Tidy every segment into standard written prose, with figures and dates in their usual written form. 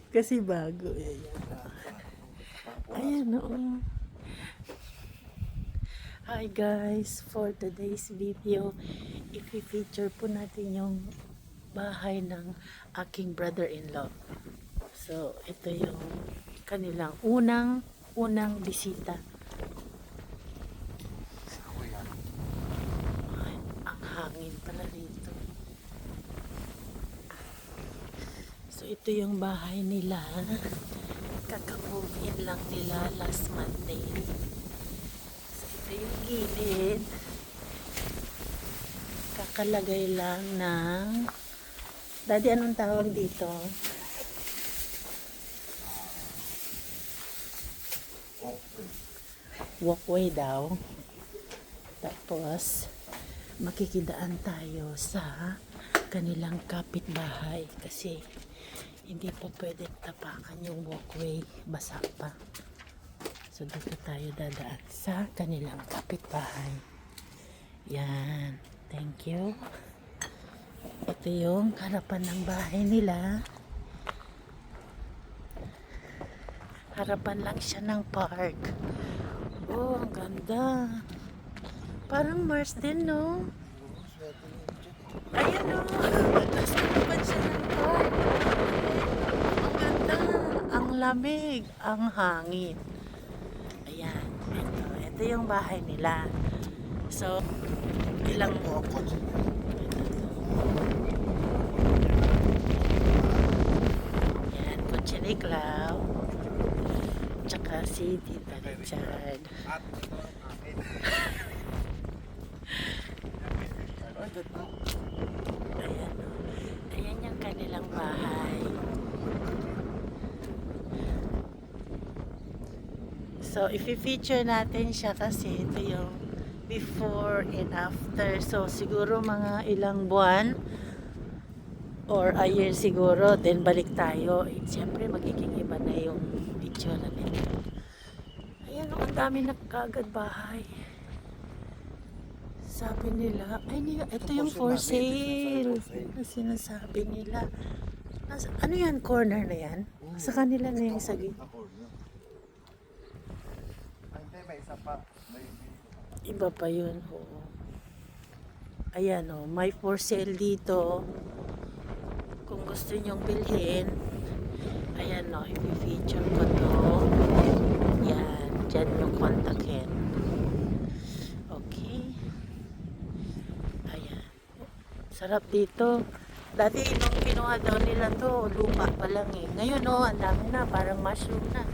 Kasi bago. Ayan. Ayan, oo. Hi guys, for today's video, i-feature po natin yung bahay ng aking brother-in-law. So, ito yung kanilang unang bisita. Ay, ang hangin pala rito. So, ito yung bahay nila. Kaka-move in lang nila last Monday. So, ito yung gilid. Kakalagay lang ng... Daddy, anong tawag dito? Walkway daw. Tapos, makikidaan tayo sa kanilang kapitbahay kasi hindi pa pwede tapakan yung walkway, basa pa. So, dito tayo dadaan sa kanilang kapitbahay. Yan. Thank you. Ito yung harapan ng bahay nila. Harapan lang siya ng park. Oh, ang ganda. Parang Mars din, no? Ayan, no? Nasa harapan siya ng park. Ang ganda. Ang lamig. Ang hangin. Ayan. Ito yung bahay nila. So, ilang... Ayan, Kutsi Niklaw. Tsaka si Tita Richard. Ayan, ayan yung kanilang bahay. So, i-feature natin siya kasi ito yung before and after. So, siguro mga ilang buwan or a year siguro, then balik tayo. Siyempre, magiging iba na yung itsura nila. Ayan, ang dami na kagad bahay. Sabi nila, ay, ito yung for sale. Sinasabi nila. Ano yan, corner na yan? Sa kanila na yung sagi. Iba pa yun, oo. Ayan, oh, may for sale dito. Kung gusto nyong bilhin, ayan, oh, i-feature ko to. Yan, dyan yung kontakin. Okay. Ayan. Sarap dito. Dati nung kinuha daw nila to, lupa pa lang eh. Ngayon, oh, ang dami na, parang mushroom na.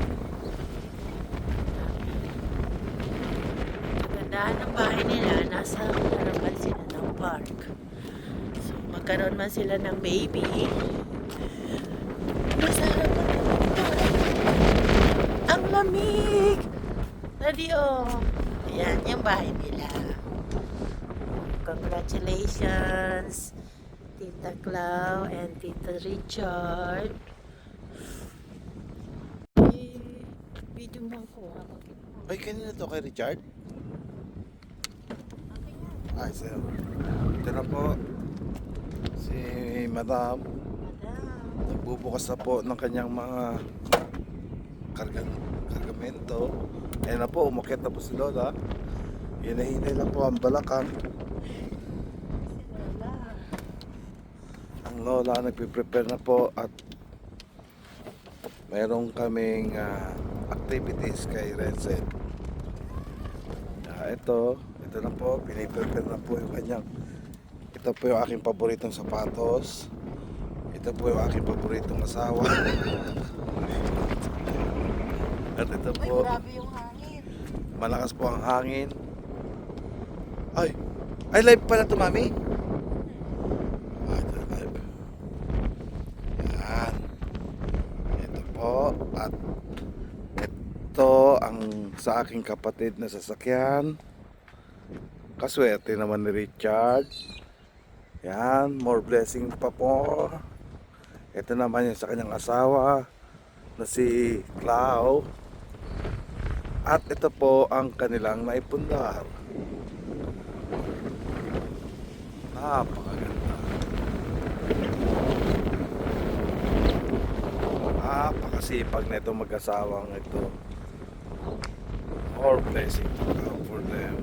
Kagandahan ng bahay nila, nasa harapan sila ng park. So, magkaroon man sila ng baby, nasa harapan ng park. Ang lamig! Daddy, oh. Ayan, yung bahay nila. Congratulations, Tita Clau and Tita Richard. Video mo ako, ha? Ay, kanina to kay Richard? Ay, sir. Ito na po. Si Madam. Nagbubukas na po ng kanyang mga kargamento. Ayan na po, umakit na po si Lola. Hinahinay lang po ang balakang. Ang Lola nagpiprepare na po at mayroong kaming activities kay Renzen. Ito na po, piniprepare na po yung kanyang. Ito po yung aking paboritong sapatos. Ito po yung aking paboritong asawa. At ito po, Grabe yung hangin. malakas po ang hangin. Ay live pala to, mami. Ito live. Yan. Ito po. At ito ang sa aking kapatid na sasakyan. Kaswerte naman ni Richard. Yan, more blessing pa po. Ito naman yung sa kanyang asawa na si Clau. At ito po ang kanilang naipundar. Napakaganda. napakasipag na ito mag-asawang ito. More blessing to come for them.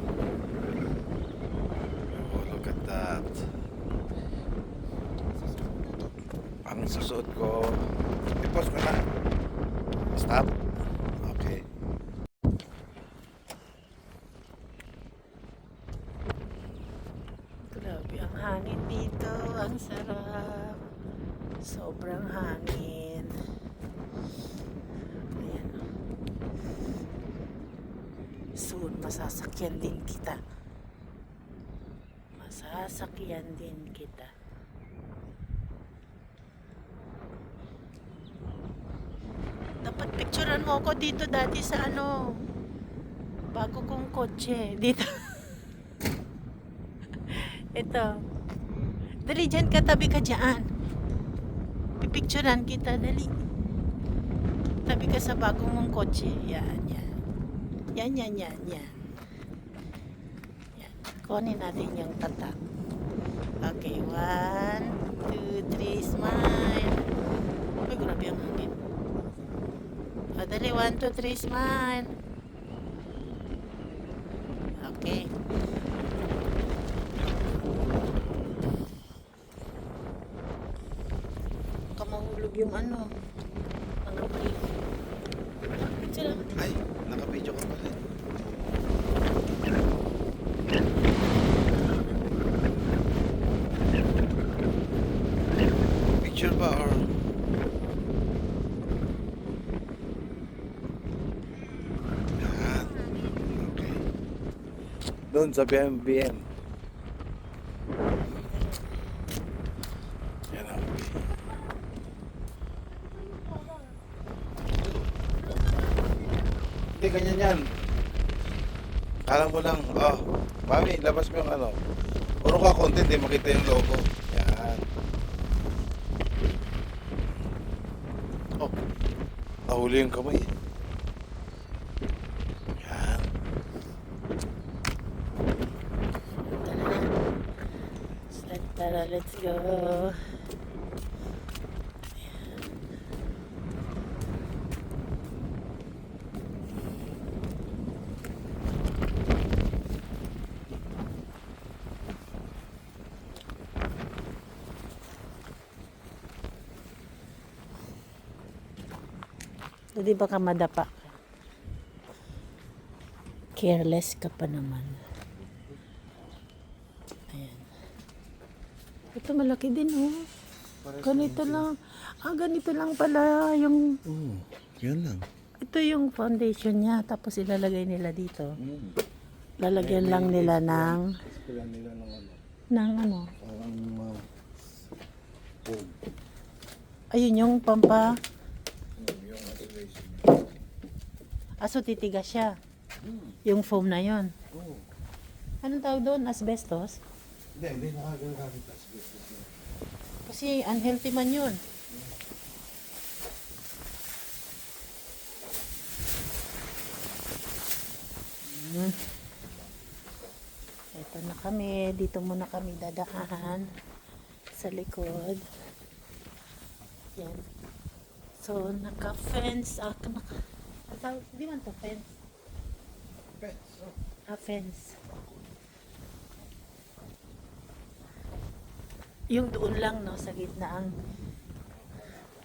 Oh, look at that. Ang susuot ko, i-post ko na. Stop. Okay. Grabe ang hangin dito. Ang sarap. Sobrang hangin. Ayan. Soon, masasakyan din kita. Masasakyan din kita. Dapat picturean mo ako dito dati sa ano, bago kong kotse. Dito. Ito. Dali dyan ka, tabi ka dyan. Pipicturean kita, dali. Tabi ka sa bagong mong kotse. Yan, yan. Yan, yan, yan, yan. Yan. Kunin natin yung tatak. Okay, 1, 2, 3, smile. Ay, grabe ang hangin. O, dali, 1, 2, 3, smile. Okay. Baka mahulog yung ano. Ang apoy. Picture lang. Ay, naka-video ka pala. Picture ba or... Yan. Okay. Doon sa BMBM. Yan o. Hindi, ganyan yan. Kala mo lang, oh, mami, labas mo yung ano. Puro ka content, hindi makita yung logo. Yan. Oh, nahuli yung kamay. Yan. Tara, let's go. Hindi ba ka madapa? Careless ka pa naman. Ayan. Ito malaki din oh. Ganito lang. Ganito lang pala yung... Yan lang. Ito yung foundation niya. Tapos ilalagay nila dito. Lalagyan lang nila ng... Ilan nila ng ano. Ng ano. Parang foam. Ayun yung pampa... Yung isolation. Aso titigas siya. Yung foam na yon. Oo. Anong tawag doon? Asbestos? Hindi nakagagamit asbestos. Kasi unhealthy man yun. Ito na kami. Dito muna kami dadaan sa likod. Yan. So, naka-fence. Di man to fence. Fence. Yung doon lang, no, sa gitna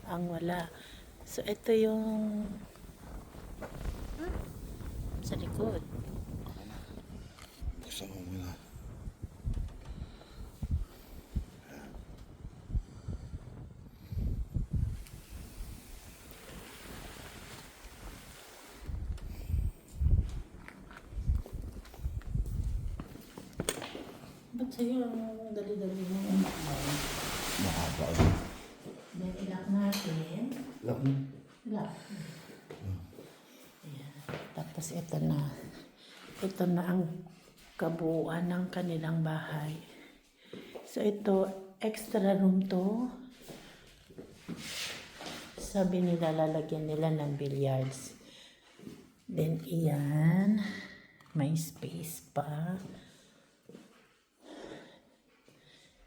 ang wala. So, ito yung sa likod. Gusto mo muna. Ba't sa'yo ang dali-dali mo? Mahaba. Then, ilak natin. Lock mo. Ilak. Ayan. Tapos ito na. Ito na ang kabuuan ng kanilang bahay. So, ito, extra room to. Sabi nila, lalagyan nila ng billiards. Then, iyan. May space pa.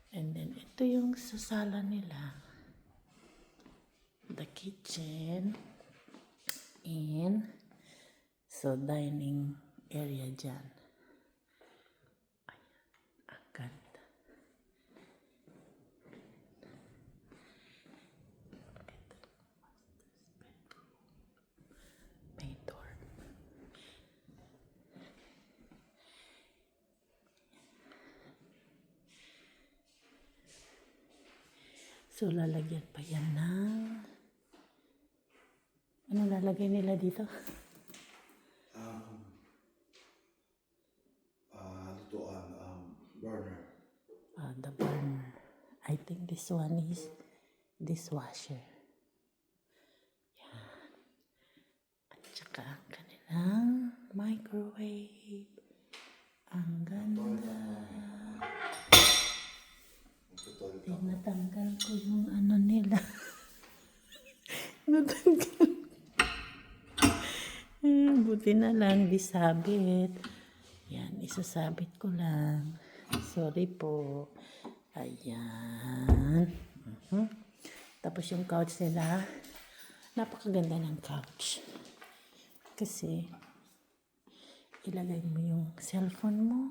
And then, ito yung sa sala nila. The kitchen. in. So, dining area dyan. Ayan, ang ganda. May door. So, lalagyan pa yan ng... Ano lalagay nila dito? Lutuan, burner. The burner. I think this one is dishwasher. Yan. At saka ang kanilang microwave. Ang ganda. Natanggal ko yung ano nila. Natanggal. Buti na lang, disabit. Yan, isasabit ko lang. Sorry po. Ayan. Tapos yung couch nila, napakaganda ng couch. Kasi, ilagay mo yung cellphone mo,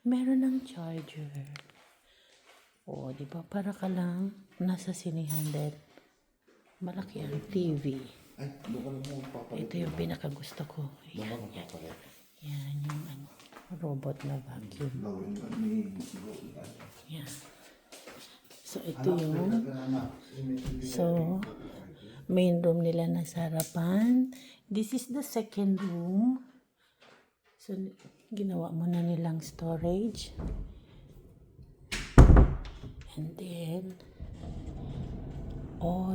meron ng charger. O, di ba? Para ka lang nasa sinihan din. Malaki ang TV. Ay, doon mo papalit. Ito yung pinakagusto ko. Yan, yan. Yan yung ano, robot na vacuum. Yan. So, ito yung... So, main room nila nasa harapan. This is the second room. So, ginawa mo na nilang storage. And then,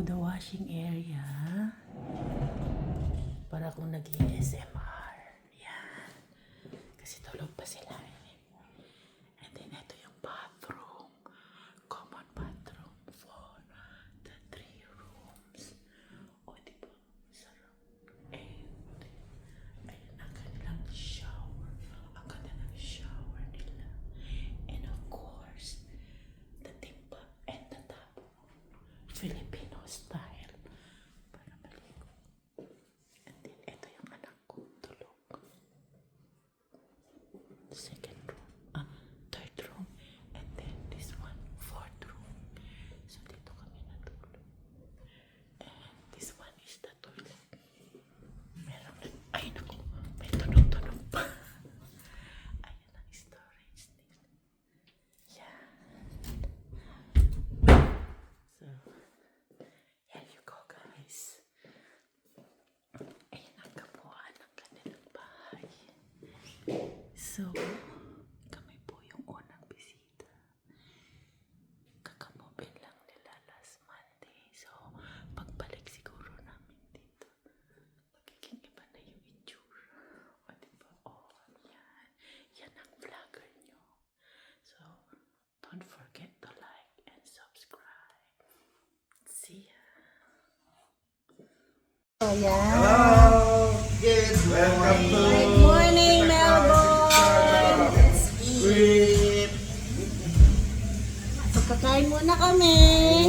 the washing area. Para kung nag-ASMR. Yan. Kasi tulog pa sila. And then, ito yung bathroom. Common bathroom for the 3 rooms. O, diba? Sarap. And, ayun ang kanilang shower. Ang ganda ng shower nila. And of course, the timba and the tub. Filipino style. Para maligo. And then, ito yung anak ko. Tulog. Second room. Third room. And then, this one, fourth room. So, dito kami natulog. And this one is the toilet. Meron na. Ay, naku. May tunog-tunog pa. Ayan ang storage nila. Yan. So, here you go, guys. Ayan ang kabuuan ng kanilang bahay. So, kami po yung unang bisita. Kakamobin lang nila last Monday. So, pagbalik siguro namin dito, magiging iba na yung itsura. O, diba? Yan. Yan ang vlogger nyo. So, don't forget to like and subscribe. See ya. So, yan. Hello! Kids! Welcome to... Good morning, Melbourne! Sweet! So, kakain muna kami.